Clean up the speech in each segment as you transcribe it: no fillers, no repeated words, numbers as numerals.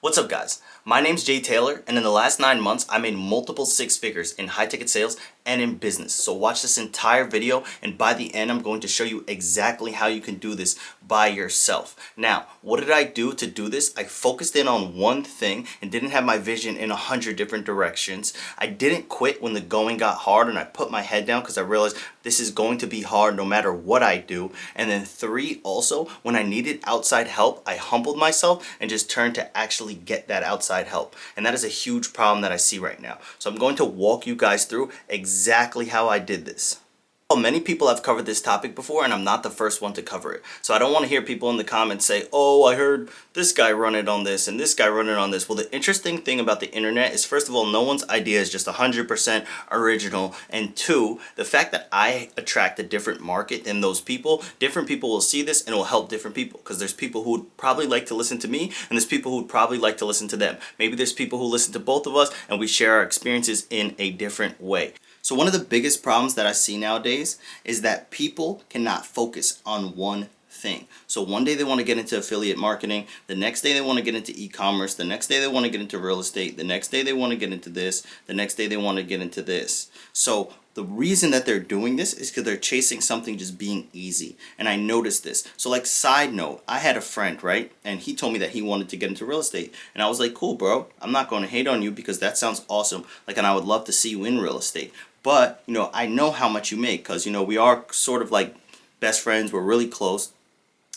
What's up, guys? My name's Jay Taylor, and in the last 9 months, I made multiple six figures in high ticket sales and in business. So watch this entire video, and by the end, I'm going to show you exactly how you can do this by yourself. Now, what did I do to do this? I focused in on one thing and didn't have my vision in 100 different directions. I didn't quit when the going got hard, and I put my head down because I realized this is going to be hard no matter what I do. And then three, also, when I needed outside help, I humbled myself and just turned to actually get that outside help. And that is a huge problem that I see right now. So I'm going to walk you guys through exactly how I did this. Well, many people have covered this topic before, and I'm not the first one to cover it. So I don't want to hear people in the comments say, oh, I heard this guy run it on this and this guy run it on this. Well, the interesting thing about the internet is, first of all, no one's idea is just 100% original. And two, the fact that I attract a different market than those people, different people will see this and it will help different people. Because there's people who would probably like to listen to me, and there's people who would probably like to listen to them. Maybe there's people who listen to both of us, and we share our experiences in a different way. So one of the biggest problems that I see nowadays is that people cannot focus on one thing. So one day they want to get into affiliate marketing, the next day they want to get into e-commerce, the next day they want to get into real estate, the next day they want to get into this, the next day they want to get into this. So the reason that they're doing this is because they're chasing something just being easy. And I noticed this. So like, side note, I had a friend, right? And he told me that he wanted to get into real estate. And I was like, cool, bro. I'm not going to hate on you because that sounds awesome. Like, and I would love to see you in real estate. But, I know how much you make because, we are sort of like best friends. We're really close.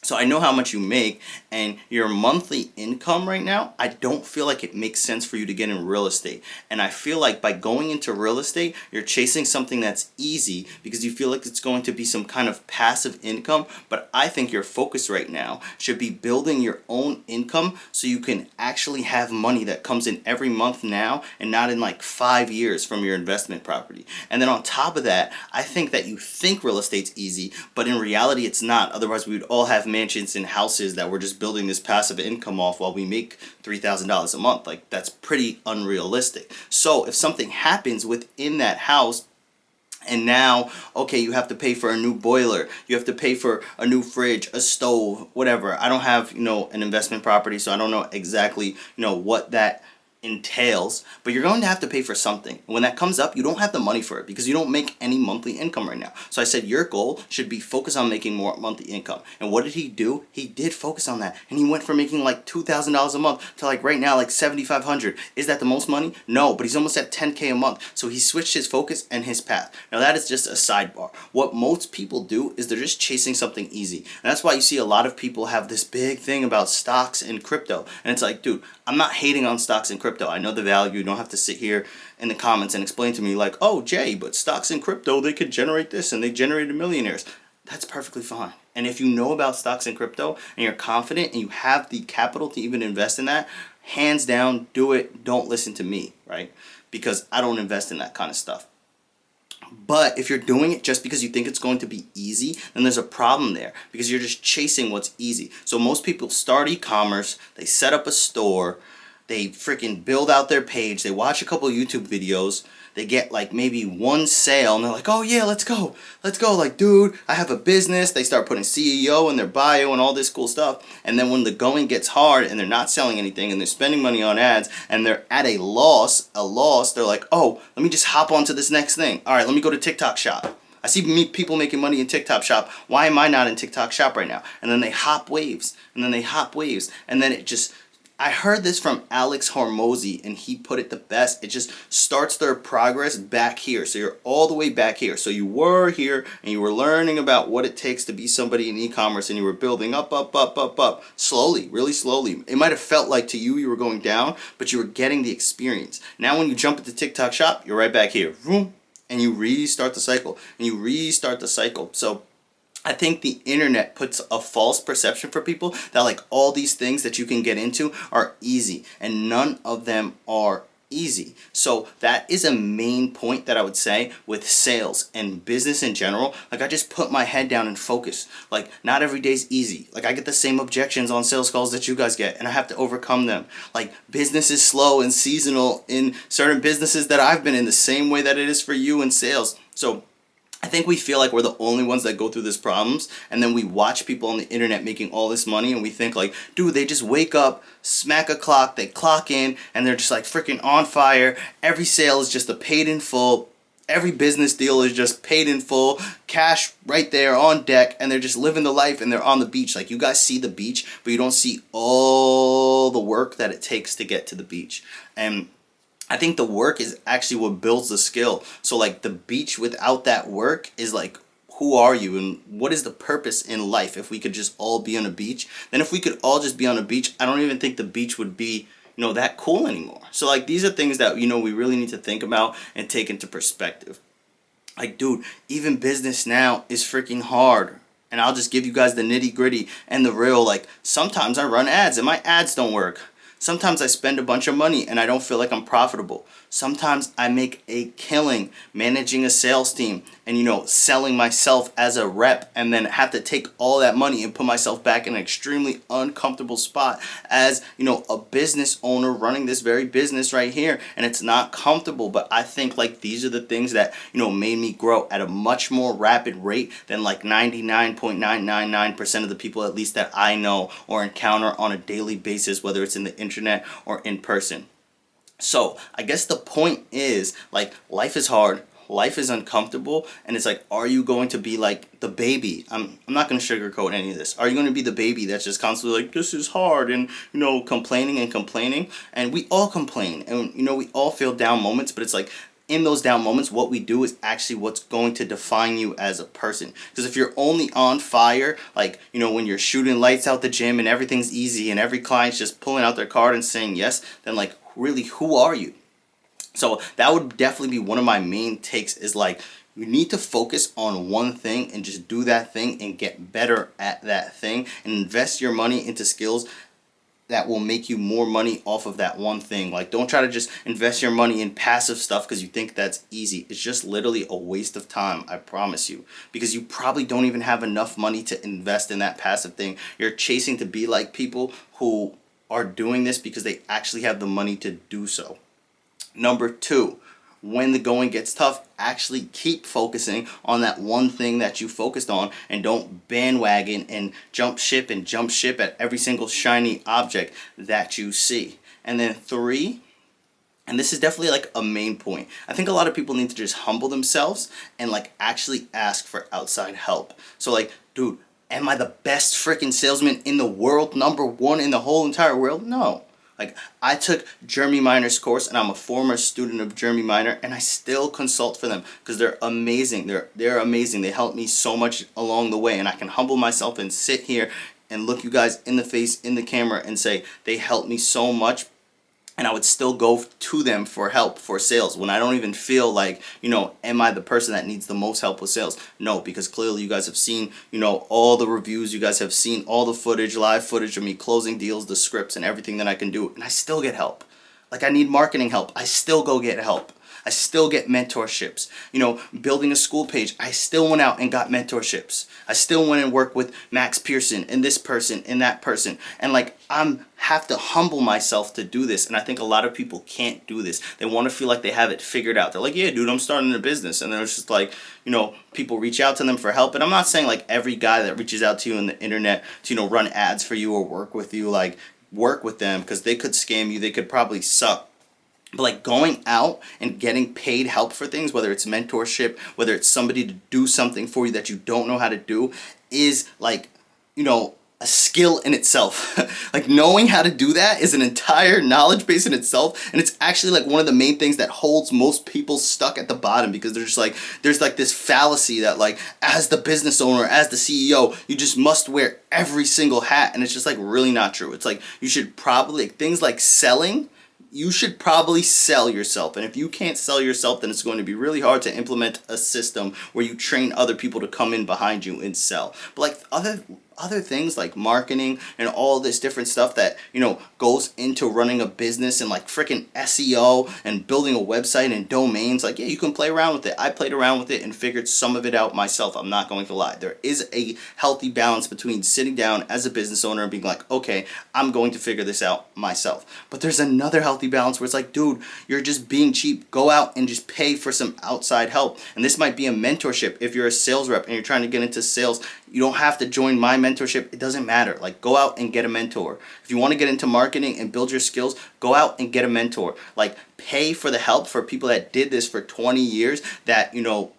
So I know how much you make, and your monthly income right now, I don't feel like it makes sense for you to get in real estate. And I feel like by going into real estate, you're chasing something that's easy because you feel like it's going to be some kind of passive income. But I think your focus right now should be building your own income so you can actually have money that comes in every month now and not in like 5 years from your investment property. And then on top of that, I think that you think real estate's easy, but in reality it's not. Otherwise we would all have mansions and houses that we're just building this passive income off while we make $3,000 a month. Like, that's pretty unrealistic. So if something happens within that house, and now, okay, you have to pay for a new boiler, you have to pay for a new fridge, a stove, whatever. I don't have, an investment property, so I don't know exactly, what that entails, but you're going to have to pay for something. And when that comes up, you don't have the money for it because you don't make any monthly income right now. So I said your goal should be focus on making more monthly income. And what did he do? He did focus on that, and he went from making like $2,000 a month to like right now like $7,500. Is that the most money? No, but he's almost at $10K a month. So he switched his focus and his path. Now that is just a sidebar. What most people do is they're just chasing something easy, and that's why you see a lot of people have this big thing about stocks and crypto. And it's like, dude, I'm not hating on stocks and crypto. I know the value. You don't have to sit here in the comments and explain to me like, oh, Jay, but stocks and crypto, they could generate this and they generated millionaires. That's perfectly fine. And if you know about stocks and crypto and you're confident and you have the capital to even invest in that, hands down, do it. Don't listen to me, right? Because I don't invest in that kind of stuff. But if you're doing it just because you think it's going to be easy, then there's a problem there because you're just chasing what's easy. So most people start e-commerce, they set up a store, they freaking build out their page, they watch a couple YouTube videos, they get like maybe one sale, and they're like, oh yeah, let's go. Like, dude, I have a business. They start putting CEO in their bio and all this cool stuff. And then when the going gets hard and they're not selling anything and they're spending money on ads and they're at a loss, they're like, oh, let me just hop onto this next thing. All right, let me go to TikTok Shop. I see people making money in TikTok Shop. Why am I not in TikTok Shop right now? And then they hop waves, and then it just, I heard this from Alex Hormozy, and he put it the best. It just starts their progress back here. So you're all the way back here. So you were here, and you were learning about what it takes to be somebody in e-commerce, and you were building up, slowly, really slowly. It might have felt like to you were going down, but you were getting the experience. Now when you jump into TikTok Shop, you're right back here. And you restart the cycle. So I think the internet puts a false perception for people that like all these things that you can get into are easy, and none of them are easy. So that is a main point that I would say with sales and business in general. Like, I just put my head down and focus. Like, not every day's easy. Like, I get the same objections on sales calls that you guys get, and I have to overcome them. Like, business is slow and seasonal in certain businesses that I've been in, the same way that it is for you in sales. So I think we feel like we're the only ones that go through these problems, and then we watch people on the internet making all this money, and we think like, dude, they just wake up, smack a clock, they clock in, and they're just like freaking on fire. Every sale is just a paid in full. Every business deal is just paid in full, cash right there on deck, and they're just living the life, and they're on the beach. Like, you guys see the beach, but you don't see all the work that it takes to get to the beach. And I think the work is actually what builds the skill. So like the beach without that work is like, who are you and what is the purpose in life if we could just all be on a beach? Then if we could all just be on a beach, I don't even think the beach would be, that cool anymore. So like these are things that, we really need to think about and take into perspective. Like, dude, even business now is freaking hard. And I'll just give you guys the nitty gritty and the real. Like, sometimes I run ads and my ads don't work. Sometimes I spend a bunch of money and I don't feel like I'm profitable. Sometimes I make a killing managing a sales team and, selling myself as a rep, and then have to take all that money and put myself back in an extremely uncomfortable spot as, a business owner running this very business right here. And it's not comfortable, but I think like these are the things that, made me grow at a much more rapid rate than like 99.999% of the people, at least that I know or encounter on a daily basis, whether it's in the internet or in person. So I guess the point is, like, life is hard, life is uncomfortable, and it's like, are you going to be like the baby? I'm not going to sugarcoat any of this. Are you going to be the baby that's just constantly like, this is hard, and complaining and complaining? And we all complain, and we all feel down moments, but it's like, in those down moments, what we do is actually what's going to define you as a person. Because if you're only on fire, like, when you're shooting lights out the gym and everything's easy and every client's just pulling out their card and saying yes, then like, really, who are you? So that would definitely be one of my main takes, is like, you need to focus on one thing and just do that thing and get better at that thing, and invest your money into skills that will make you more money off of that one thing. Like, don't try to just invest your money in passive stuff because you think that's easy. It's just literally a waste of time, I promise you. Because you probably don't even have enough money to invest in that passive thing. You're chasing to be like people who are doing this because they actually have the money to do so. Number 2, when the going gets tough, actually keep focusing on that one thing that you focused on, and don't bandwagon and jump ship at every single shiny object that you see. And then 3, and this is definitely like a main point, I think a lot of people need to just humble themselves and like actually ask for outside help. So like, dude, am I the best freaking salesman in the world, number 1 in the whole entire world? No. Like, I took Jeremy Miner's course, and I'm a former student of Jeremy Miner, and I still consult for them because they're amazing. They're amazing. They helped me so much along the way, and I can humble myself and sit here and look you guys in the face in the camera and say they helped me so much. And I would still go to them for help for sales when I don't even feel like, am I the person that needs the most help with sales? No, because clearly you guys have seen, all the reviews. You guys have seen all the footage, live footage of me closing deals, the scripts, and everything that I can do. And I still get help. Like, I need marketing help. I still go get help. I still get mentorships. Building a school page, I still went out and got mentorships. I still went and worked with Max Pearson and this person and that person. And like, have to humble myself to do this. And I think a lot of people can't do this. They want to feel like they have it figured out. They're like, yeah, dude, I'm starting a business. And then it's just like, people reach out to them for help. And I'm not saying like every guy that reaches out to you on the internet to, run ads for you or work with you, like, work with them, because they could scam you. They could probably suck. But like, going out and getting paid help for things, whether it's mentorship, whether it's somebody to do something for you that you don't know how to do, is like, a skill in itself. Like, knowing how to do that is an entire knowledge base in itself, and it's actually like one of the main things that holds most people stuck at the bottom, because they're just like, there's like this fallacy that like, as the business owner, as the CEO, you just must wear every single hat, and it's just like really not true. It's like, you should probably, things like selling, you should probably sell yourself. And if you can't sell yourself, then it's going to be really hard to implement a system where you train other people to come in behind you and sell. But like, other things like marketing and all this different stuff that, you know, goes into running a business and like freaking SEO and building a website and domains, like, yeah, you can play around with it. I played around with it and figured some of it out myself. I'm not going to lie. There is a healthy balance between sitting down as a business owner and being like, okay, I'm going to figure this out myself. But there's another healthy balance where it's like, dude, you're just being cheap. Go out and just pay for some outside help. And this might be a mentorship. If you're a sales rep and you're trying to get into sales, you don't have to join my mentorship. It doesn't matter. Like, go out and get a mentor. If you want to get into marketing and build your skills, go out and get a mentor. Like, pay for the help for people that did this for 20 years that, you know,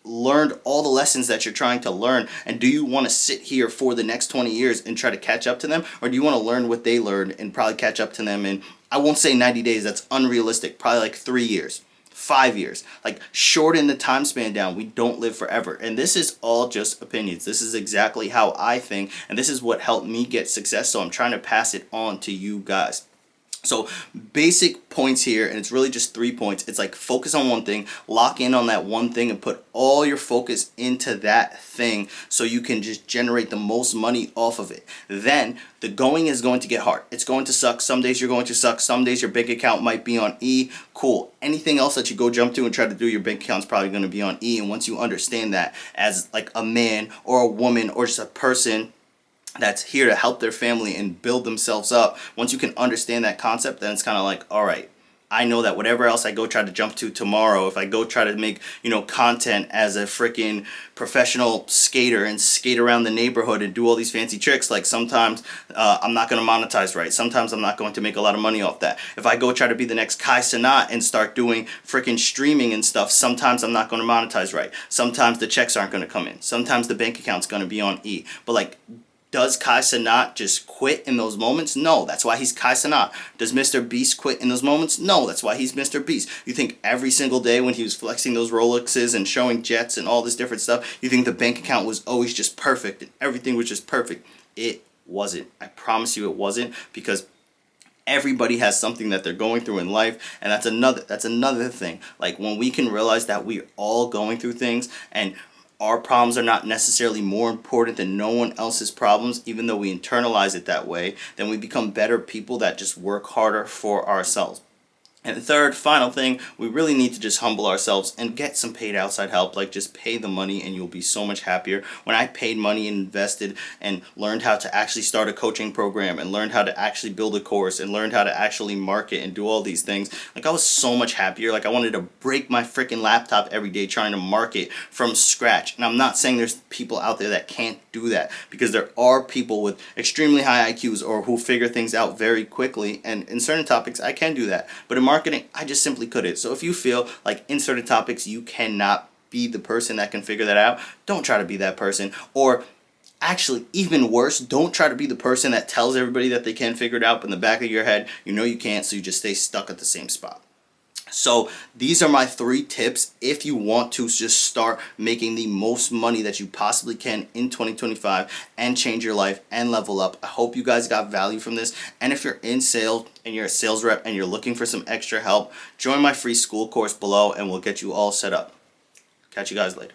learned all the lessons that you're trying to learn. And do you want to sit here for the next 20 years and try to catch up to them? Or do you want to learn what they learned and probably catch up to them in, I won't say 90 days, that's unrealistic, probably like 3 years. 5 years. Like, shorten the time span down. We don't live forever. And this is all just opinions. This is exactly how I think, and this is what helped me get success, so I'm trying to pass it on to you guys. So basic points here, and it's really just 3 points. It's like, focus on one thing, lock in on that one thing, and put all your focus into that thing so you can just generate the most money off of it. Then the going is going to get hard. It's going to suck. Some days you're going to suck. Some days your bank account might be on E. Cool. Anything else that you go jump to and try to do, your bank account's probably going to be on E. And once you understand that as like a man or a woman or just a person that's here to help their family and build themselves up, once you can understand that concept, then it's kind of like, all right, I know that whatever else I go try to jump to tomorrow, if I go try to make, you know, content as a freaking professional skater and skate around the neighborhood and do all these fancy tricks, like, sometimes I'm not going to monetize right. Sometimes I'm not going to make a lot of money off that. If I go try to be the next Kai Cenat and start doing freaking streaming and stuff, sometimes I'm not going to monetize right. Sometimes the checks aren't going to come in. Sometimes the bank account's going to be on E. But like, does Kai Cenat just quit in those moments? No, that's why he's Kai Cenat. Does Mr. Beast quit in those moments? No, that's why he's Mr. Beast. You think every single day when he was flexing those Rolexes and showing jets and all this different stuff, you think the bank account was always just perfect and everything was just perfect? It wasn't. I promise you it wasn't, because everybody has something that they're going through in life, and that's another thing. Like, when we can realize that we're all going through things and our problems are not necessarily more important than no one else's problems, even though we internalize it that way, then we become better people that just work harder for ourselves. And the third, final thing, we really need to just humble ourselves and get some paid outside help. Like, just pay the money and you'll be so much happier. When I paid money and invested and learned how to actually start a coaching program and learned how to actually build a course and learned how to actually market and do all these things, like, I was so much happier. Like, I wanted to break my freaking laptop every day trying to market from scratch. And I'm not saying there's people out there that can't do that, because there are people with extremely high IQs or who figure things out very quickly, and in certain topics I can do that, but in marketing I just simply couldn't. So if you feel like in certain topics you cannot be the person that can figure that out, don't try to be that person. Or actually, even worse, don't try to be the person that tells everybody that they can figure it out, but in the back of your head you know you can't, so you just stay stuck at the same spot. So these are my 3 tips if you want to just start making the most money that you possibly can in 2025 and change your life and level up. I hope you guys got value from this. And if you're in sales and you're a sales rep and you're looking for some extra help, join my free school course below and we'll get you all set up. Catch you guys later.